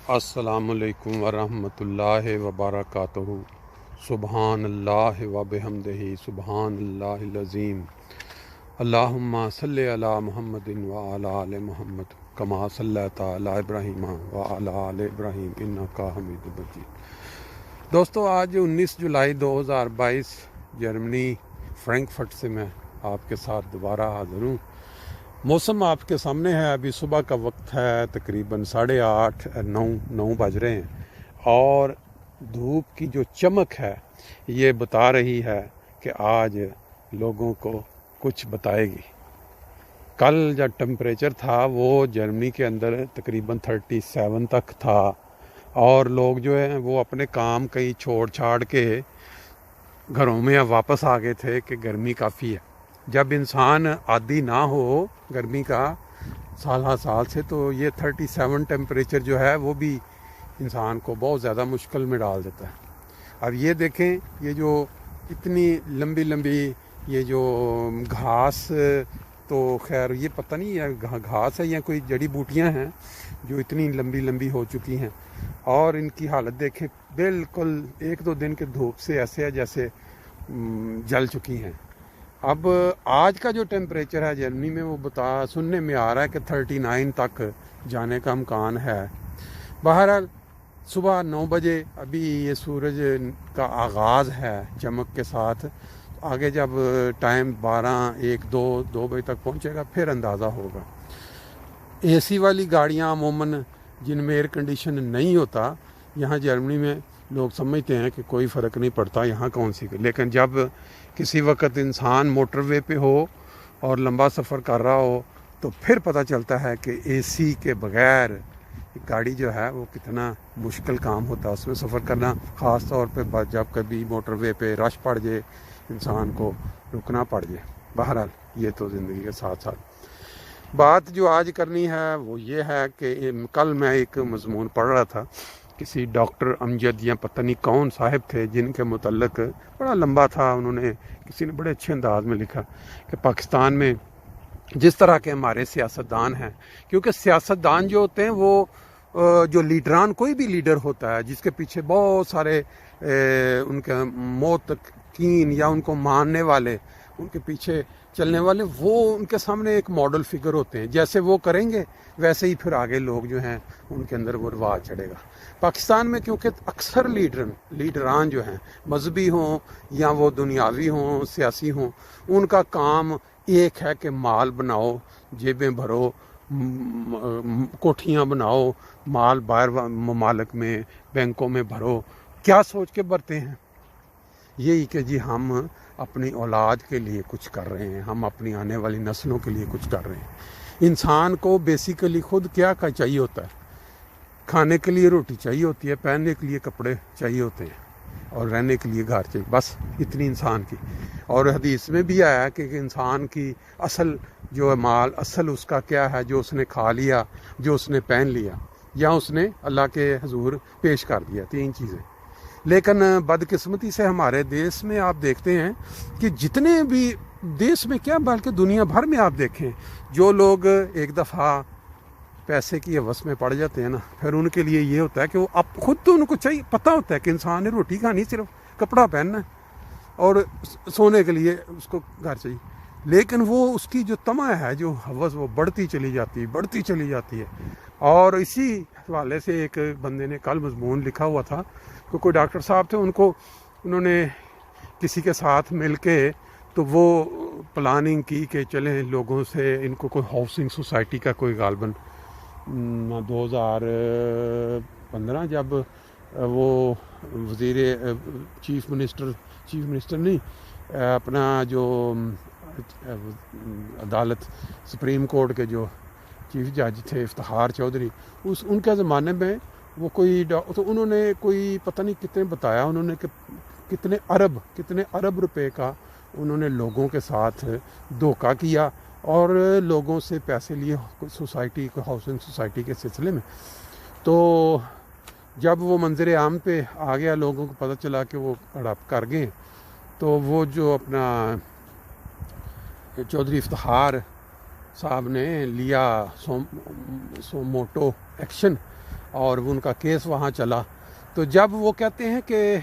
السلام علیکم ورحمۃ اللہ وبرکاتہ۔ سبحان اللہ و بحمدہ سبحان اللہ العظیم۔ اللہم صلی علی محمد وعلی آل محمد کما صلیت علی ابراہیم وعلی آل ابراہیم انک حمید مجید۔ دوستو، آج 19 جولائی 2022 جرمنی فرینکفرٹ سے میں آپ کے ساتھ دوبارہ حاضر ہوں۔ موسم آپ کے سامنے ہے، ابھی صبح کا وقت ہے، تقریباً 8:30 بج رہے ہیں، اور دھوپ کی جو چمک ہے یہ بتا رہی ہے کہ آج لوگوں کو کچھ بتائے گی۔ کل جو ٹمپریچر تھا وہ جرمنی کے اندر تقریباً 37 تک تھا، اور لوگ جو ہیں وہ اپنے کام کہیں چھوڑ چھاڑ کے گھروں میں واپس آ گئے تھے کہ گرمی کافی ہے۔ جب انسان عادی نہ ہو گرمی کا سال سے، تو یہ 37 ٹیمپریچر جو ہے وہ بھی انسان کو بہت زیادہ مشکل میں ڈال دیتا ہے۔ اب یہ دیکھیں، یہ جو اتنی لمبی یہ جو گھاس، تو خیر یہ پتہ نہیں ہے گھاس ہے یا کوئی جڑی بوٹیاں ہیں جو اتنی لمبی ہو چکی ہیں، اور ان کی حالت دیکھیں، بالکل 1-2 دن کے دھوپ سے ایسے ہے جیسے جل چکی ہیں۔ اب آج کا جو ٹیمپریچر ہے جرمنی میں وہ سننے میں آ رہا ہے کہ 39 تک جانے کا امکان ہے۔ بہرحال صبح 9 بجے ابھی یہ سورج کا آغاز ہے چمک کے ساتھ، آگے جب ٹائم 12-1-2 بجے تک پہنچے گا پھر اندازہ ہوگا۔ اے سی والی گاڑیاں عموماً جن میں ایئر کنڈیشن نہیں ہوتا، یہاں جرمنی میں لوگ سمجھتے ہیں کہ کوئی فرق نہیں پڑتا یہاں کون سی، لیکن جب کسی وقت انسان موٹر وے پہ ہو اور لمبا سفر کر رہا ہو تو پھر پتہ چلتا ہے کہ اے سی کے بغیر گاڑی جو ہے وہ کتنا مشکل کام ہوتا ہے اس میں سفر کرنا، خاص طور پہ جب کبھی موٹر وے پہ رش پڑ جائے، انسان کو رکنا پڑ جائے۔ بہرحال یہ تو زندگی کے ساتھ بات جو آج کرنی ہے وہ یہ ہے کہ کل میں ایک مضمون پڑھ رہا تھا، کسی ڈاکٹر امجد یا پتہ نہیں کون صاحب تھے جن کے متعلق بڑا لمبا تھا، انہوں نے کسی نے بڑے اچھے انداز میں لکھا کہ پاکستان میں جس طرح کے ہمارے سیاستدان ہیں، کیونکہ سیاستدان جو ہوتے ہیں وہ جو لیڈران، کوئی بھی لیڈر ہوتا ہے جس کے پیچھے بہت سارے ان کے موتقین یا ان کو ماننے والے، ان کے پیچھے چلنے والے، وہ ان کے سامنے ایک ماڈل فگر ہوتے ہیں، جیسے وہ کریں گے ویسے ہی پھر آگے لوگ جو ہیں ان کے اندر وہ رواج چڑھے گا۔ پاکستان میں کیونکہ اکثر لیڈران جو ہیں مذہبی ہوں یا وہ دنیاوی ہوں، سیاسی ہوں، ان کا کام ایک ہے کہ مال بناؤ، جیبیں بھرو، کوٹھیاں بناؤ، مال باہر ممالک میں بینکوں میں بھرو۔ کیا سوچ کے بھرتے ہیں؟ یہی کہ جی ہم اپنی اولاد کے لیے کچھ کر رہے ہیں، ہم اپنی آنے والی نسلوں کے لیے کچھ کر رہے ہیں۔ انسان کو بیسیکلی خود کیا چاہیے ہوتا ہے؟ کھانے کے لیے روٹی چاہیے ہوتی ہے، پہننے کے لیے کپڑے چاہیے ہوتے ہیں، اور رہنے کے لیے گھر چاہیے، بس اتنی انسان کی۔ اور حدیث میں بھی آیا کہ انسان کی اصل جو ہے مال، اصل اس کا کیا ہے؟ جو اس نے کھا لیا، جو اس نے پہن لیا، یا اس نے اللہ کے حضور پیش کر دیا، 3 چیزیں۔ لیکن بدقسمتی سے ہمارے دیش میں آپ دیکھتے ہیں کہ جتنے بھی دیش میں کیا بلکہ دنیا بھر میں آپ دیکھیں، جو لوگ ایک دفعہ پیسے کی ہوس میں پڑ جاتے ہیں نا، پھر ان کے لیے یہ ہوتا ہے کہ وہ اب خود تو ان کو چاہیے، پتہ ہوتا ہے کہ انسان نے روٹی کھانی، صرف کپڑا پہننا ہے اور سونے کے لیے اس کو گھر چاہیے، لیکن وہ اس کی جو طمع ہے، جو ہوس، وہ بڑھتی چلی جاتی ہے۔ اور اسی حوالے سے ایک بندے نے کل مضمون لکھا ہوا تھا کہ کوئی ڈاکٹر صاحب تھے، انہوں نے کسی کے ساتھ مل کے تو وہ پلاننگ کی کہ چلیں لوگوں سے ان کو کوئی ہاؤسنگ سوسائٹی کا کوئی غالباً 2015 جب وہ وزیر چیف منسٹر نہیں، اپنا جو عدالت سپریم کورٹ کے جو چیف جج تھے افتخار چودھری، ان کے زمانے میں وہ تو انہوں نے کوئی پتہ نہیں کتنے بتایا، انہوں نے کہ کتنے ارب روپے کا انہوں نے لوگوں کے ساتھ دھوکہ کیا اور لوگوں سے پیسے لیے سوسائٹی کو، ہاؤسنگ سوسائٹی کے سلسلے میں۔ تو جب وہ منظر عام پہ آ گیا، لوگوں کو پتہ چلا کہ وہ ہڑپ کر گئے، تو وہ جو اپنا چودھری افتخار صاحب نے لیا سو موٹو ایکشن، اور ان کا کیس وہاں چلا. تو جب وہ کہتے ہیں کہ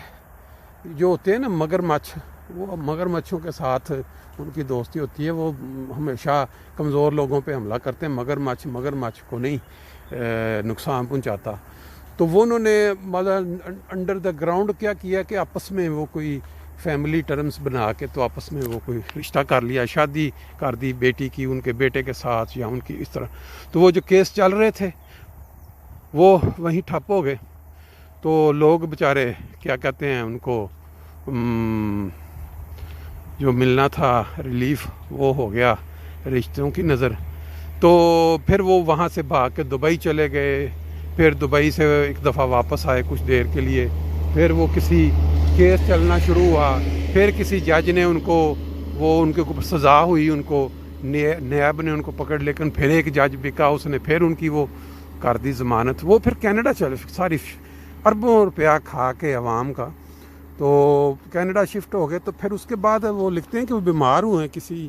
جو ہوتے ہیں نا مگر مچھ، وہ مگر مچھوں کے ساتھ ان کی دوستی ہوتی ہے، وہ ہمیشہ کمزور لوگوں پہ حملہ کرتے ہیں، مگر مچھ کو نہیں نقصان پہنچاتا. تو وہ انہوں نے مطلب انڈر دا گراؤنڈ کیا کیا کہ آپس میں وہ کوئی فیملی ٹرمز بنا کے تو آپس میں وہ کوئی رشتہ کر لیا، شادی کر دی بیٹی کی ان کے بیٹے کے ساتھ یا ان کی اس طرح. تو وہ جو کیس چل رہے تھے وہ وہیں ٹھپ ہو گئے. تو لوگ بیچارے کیا کہتے ہیں ان کو جو ملنا تھا ریلیف وہ ہو گیا رشتوں کی نظر. تو پھر وہ وہاں سے بھاگ کے دبئی چلے گئے. پھر دبئی سے ایک دفعہ واپس آئے کچھ دیر کے لیے. پھر وہ کسی کیس چلنا شروع ہوا. پھر کسی جج نے ان کو ان کے اوپر سزا ہوئی، ان کو نیب نے ان کو پکڑ، لیکن پھر ایک جج بکا، اس نے پھر ان کی وہ کر دی ضمانت. وہ پھر کینیڈا چلے، ساری اربوں روپیہ کھا کے عوام کا. تو کینیڈا شفٹ ہو گئے. تو پھر اس کے بعد وہ لکھتے ہیں کہ وہ بیمار ہوئے ہیں کسی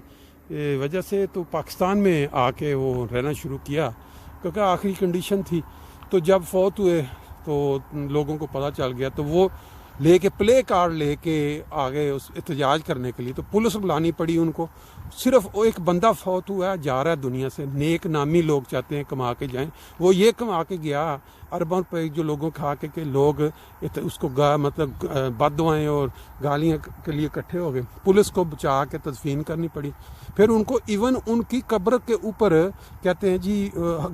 وجہ سے، تو پاکستان میں آ کے وہ رہنا شروع کیا کیونکہ آخری کنڈیشن تھی. تو جب فوت ہوئے تو لوگوں کو پتہ چل گیا، تو وہ لے کے پلے کارڈ لے کے آگے اس احتجاج کرنے کے لیے. تو پولیس بلانی پڑی ان کو. صرف ایک بندہ فوت ہوا ہے، جا رہا ہے دنیا سے، نیک نامی لوگ چاہتے ہیں کما کے جائیں، وہ یہ کما کے گیا اربوں پہ جو لوگوں کھا کے کہ لوگ اس کو مطلب بد دعائیں اور گالیاں کے لیے اکٹھے ہو گئے. پولیس کو بچا کے تدفین کرنی پڑی. پھر ان کو ایون ان کی قبر کے اوپر کہتے ہیں جی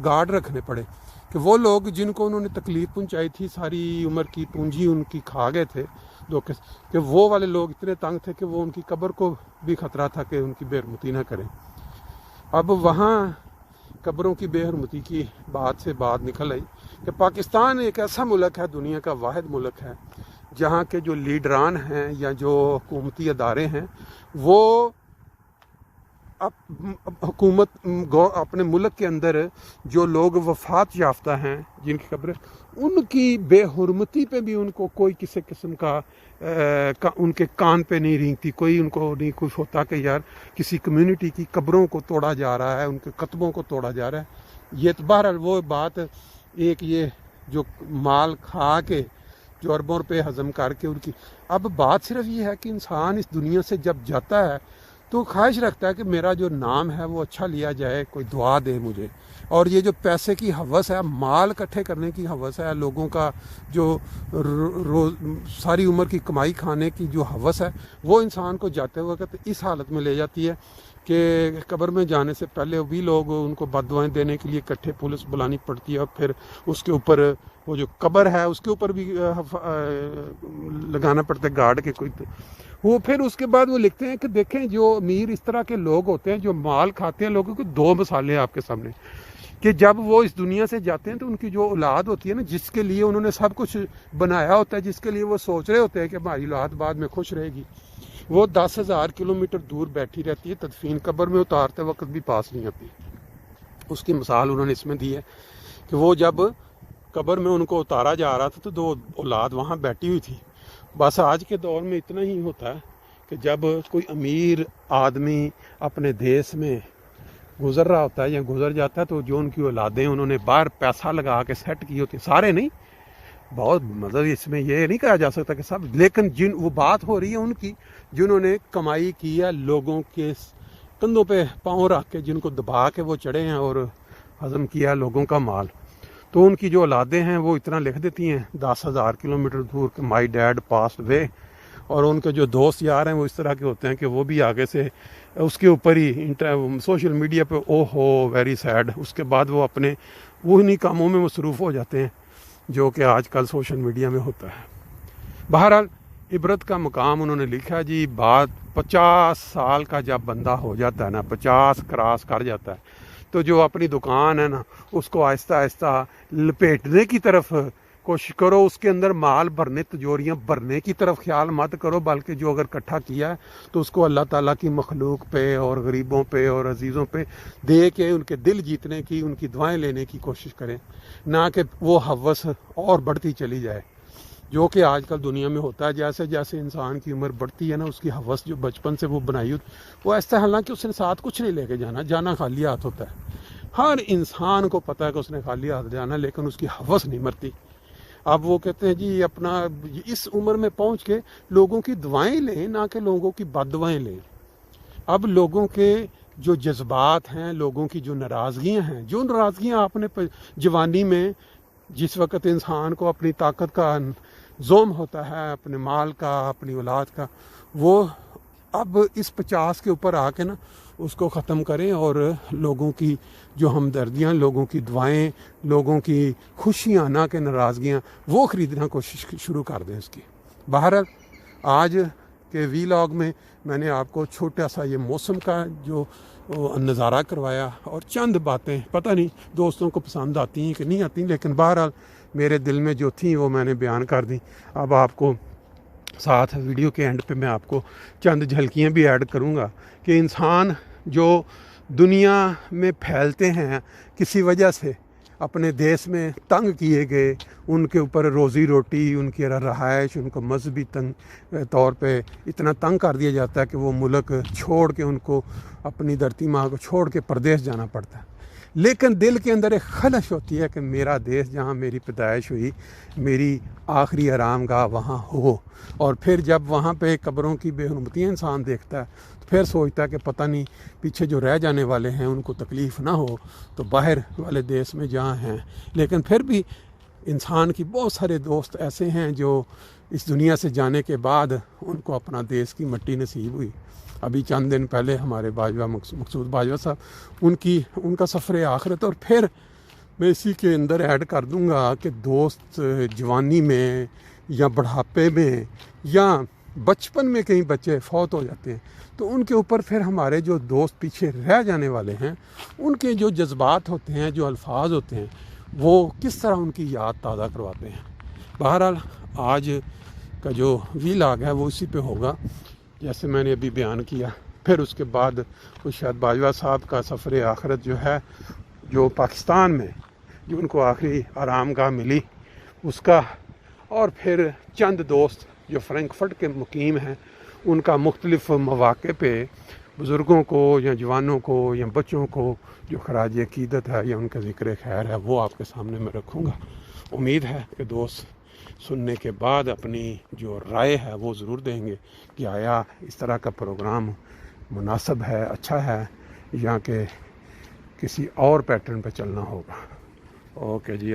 گارڈ رکھنے پڑے کہ وہ لوگ جن کو انہوں نے تکلیف پہنچائی تھی، ساری عمر کی پونجی ان کی کھا گئے تھے کہ وہ والے لوگ اتنے تنگ تھے کہ وہ ان کی قبر کو بھی خطرہ تھا کہ ان کی بے حرمتی نہ کریں. اب وہاں قبروں کی بے حرمتی کی بات سے بات نکل آئی کہ پاکستان ایک ایسا ملک ہے، دنیا کا واحد ملک ہے جہاں کے جو لیڈران ہیں یا جو حکومتی ادارے ہیں وہ حکومت اپنے ملک کے اندر جو لوگ وفات یافتہ ہیں جن کی قبریں، ان کی بے حرمتی پہ بھی ان کو کوئی کسی قسم کا ان کے کان پہ نہیں رینگتی، کوئی ان کو نہیں کچھ ہوتا کہ یار کسی کمیونٹی کی قبروں کو توڑا جا رہا ہے، ان کے کتبوں کو توڑا جا رہا ہے. یہ تو بہرحال وہ بات ایک یہ جو مال کھا کے جو اربوں روپے ہضم کر کے ان کی. اب بات صرف یہ ہے کہ انسان اس دنیا سے جب جاتا ہے تو خواہش رکھتا ہے کہ میرا جو نام ہے وہ اچھا لیا جائے، کوئی دعا دے مجھے. اور یہ جو پیسے کی ہوس ہے، مال اکٹھے کرنے کی ہوس ہے، لوگوں کا جو ساری عمر کی کمائی کھانے کی جو ہوس ہے، وہ انسان کو جاتے وقت اس حالت میں لے جاتی ہے کہ قبر میں جانے سے پہلے بھی لوگ ان کو بد دعائیں دینے کے لیے اکٹھے پولیس بلانی پڑتی ہے. اور پھر اس کے اوپر وہ جو قبر ہے اس کے اوپر بھی لگانا پڑتا ہے گارڈ کے کوئی. وہ پھر اس کے بعد وہ لکھتے ہیں کہ دیکھیں جو امیر اس طرح کے لوگ ہوتے ہیں جو مال کھاتے ہیں لوگوں کو، دو مثالیں آپ کے سامنے کہ جب وہ اس دنیا سے جاتے ہیں تو ان کی جو اولاد ہوتی ہے نا، جس کے لیے انہوں نے سب کچھ بنایا ہوتا ہے، جس کے لیے وہ سوچ رہے ہوتے ہیں کہ ہماری اولاد بعد میں خوش رہے گی، وہ 10,000 کلومیٹر دور بیٹھی رہتی ہے، تدفین قبر میں اتارتے وقت بھی پاس نہیں آتی. اس کی مثال انہوں نے اس میں دی ہے کہ وہ جب قبر میں ان کو اتارا جا رہا تھا تو دو اولاد وہاں بیٹھی ہوئی تھی. بس آج کے دور میں اتنا ہی ہوتا ہے کہ جب کوئی امیر آدمی اپنے دیس میں گزر رہا ہوتا ہے یا گزر جاتا ہے تو جو ان کی اولادیں انہوں نے باہر پیسہ لگا کے سیٹ کی ہوتی، سارے نہیں، بہت مطلب اس میں یہ نہیں کہا جا سکتا کہ سب، لیکن جن وہ بات ہو رہی ہے ان کی جنہوں نے کمائی کی ہے، لوگوں کے کندھوں پہ پاؤں رکھ کے جن کو دبا کے وہ چڑھے ہیں اور ہضم کیا لوگوں کا مال. تو ان کی جو اولادیں ہیں وہ اتنا لکھ دیتی ہیں 10,000 کلومیٹر دور کہ مائی ڈیڈ پاسڈ وے. اور ان کے جو دوست یار ہیں وہ اس طرح کے ہوتے ہیں کہ وہ بھی آگے سے اس کے اوپر ہی سوشل میڈیا پہ او ہو ویری سیڈ، اس کے بعد وہ اپنے انہی کاموں میں مصروف ہو جاتے ہیں جو کہ آج کل سوشل میڈیا میں ہوتا ہے. بہرحال عبرت کا مقام انہوں نے لکھا جی، بات 50 سال کا جب بندہ ہو جاتا ہے نا، 50 کراس کر جاتا ہے، تو جو اپنی دکان ہے نا اس کو آہستہ آہستہ لپیٹنے کی طرف کوشش کرو، اس کے اندر مال بھرنے، تجوریاں بھرنے کی طرف خیال مت کرو، بلکہ جو اگر اکٹھا کیا ہے تو اس کو اللہ تعالیٰ کی مخلوق پہ اور غریبوں پہ اور عزیزوں پہ دے کے ان کے دل جیتنے کی، ان کی دعائیں لینے کی کوشش کریں، نہ کہ وہ ہوس اور بڑھتی چلی جائے، جو کہ آج کل دنیا میں ہوتا ہے. جیسے جیسے انسان کی عمر بڑھتی ہے نا، اس کی ہوس جو بچپن سے وہ بنائی ہوتی وہ ایسا، حالانکہ اس نے ساتھ کچھ نہیں لے کے جانا خالی ہاتھ ہوتا ہے. ہر انسان کو پتہ ہے کہ اس نے خالی ہاتھ جانا، لیکن اس کی ہوس نہیں مرتی۔ اب وہ کہتے ہیں جی اپنا اس عمر میں پہنچ کے لوگوں کی دعائیں لیں، نہ کہ لوگوں کی بد دعائیں لیں۔ اب لوگوں کے جو جذبات ہیں، لوگوں کی جو ناراضگیاں ہیں، جو ناراضگیاں آپ نے جوانی میں، جس وقت انسان کو اپنی طاقت کا زوم ہوتا ہے، اپنے مال کا، اپنی اولاد کا، وہ اب اس 50 کے اوپر آ کے نا اس کو ختم کریں، اور لوگوں کی جو ہمدردیاں، لوگوں کی دعائیں، لوگوں کی خوشیاں نہ کہ ناراضگیاں، وہ خریدنا کوشش شروع کر دیں اس کی۔ بہرحال آج کے ویلاگ میں میں نے آپ کو چھوٹا سا یہ موسم کا جو نظارہ کروایا، اور چند باتیں پتہ نہیں دوستوں کو پسند آتی ہیں کہ نہیں آتی، لیکن بہرحال میرے دل میں جو تھیں وہ میں نے بیان کر دیں۔ اب آپ کو ساتھ ویڈیو کے اینڈ پہ میں آپ کو چند جھلکیاں بھی ایڈ کروں گا کہ انسان جو دنیا میں پھیلتے ہیں کسی وجہ سے، اپنے دیش میں تنگ کیے گئے، ان کے اوپر روزی روٹی، ان کی رہائش، ان کو مذہبی طور پہ اتنا تنگ کر دیا جاتا ہے کہ وہ ملک چھوڑ کے، ان کو اپنی دھرتی ماں کو چھوڑ کے پردیس جانا پڑتا ہے۔ لیکن دل کے اندر ایک خلش ہوتی ہے کہ میرا دیش جہاں میری پیدائش ہوئی، میری آخری آرام گاہ وہاں ہو، اور پھر جب وہاں پہ قبروں کی بے حرمتیاں انسان دیکھتا ہے تو پھر سوچتا ہے کہ پتہ نہیں پیچھے جو رہ جانے والے ہیں ان کو تکلیف نہ ہو، تو باہر والے دیش میں جہاں ہیں۔ لیکن پھر بھی انسان کی بہت سارے دوست ایسے ہیں جو اس دنیا سے جانے کے بعد ان کو اپنا دیش کی مٹی نصیب ہوئی۔ ابھی چند دن پہلے ہمارے باجوہ مقصود باجوہ صاحب، ان کا سفر آخرت، اور پھر میں اسی کے اندر ایڈ کر دوں گا کہ دوست جوانی میں یا بڑھاپے میں یا بچپن میں کہیں بچے فوت ہو جاتے ہیں، تو ان کے اوپر پھر ہمارے جو دوست پیچھے رہ جانے والے ہیں، ان کے جو جذبات ہوتے ہیں، جو الفاظ ہوتے ہیں، وہ کس طرح ان کی یاد تازہ کرواتے ہیں۔ بہرحال آج کا جو ویلاگ ہے وہ اسی پہ ہوگا جیسے میں نے ابھی بیان کیا۔ پھر اس کے بعد شاید باجوہ صاحب کا سفر آخرت جو ہے، جو پاکستان میں جو ان کو آخری آرام گاہ ملی، اس کا، اور پھر چند دوست جو فرینکفرٹ کے مقیم ہیں، ان کا مختلف مواقع پہ بزرگوں کو یا جوانوں کو یا بچوں کو جو خراج عقیدت ہے یا ان کا ذکر خیر ہے، وہ آپ کے سامنے میں رکھوں گا۔ امید ہے کہ دوست سننے کے بعد اپنی جو رائے ہے وہ ضرور دیں گے کہ آیا اس طرح کا پروگرام مناسب ہے، اچھا ہے، یا کہ کسی اور پیٹرن پہ چلنا ہوگا۔ اوکے جی۔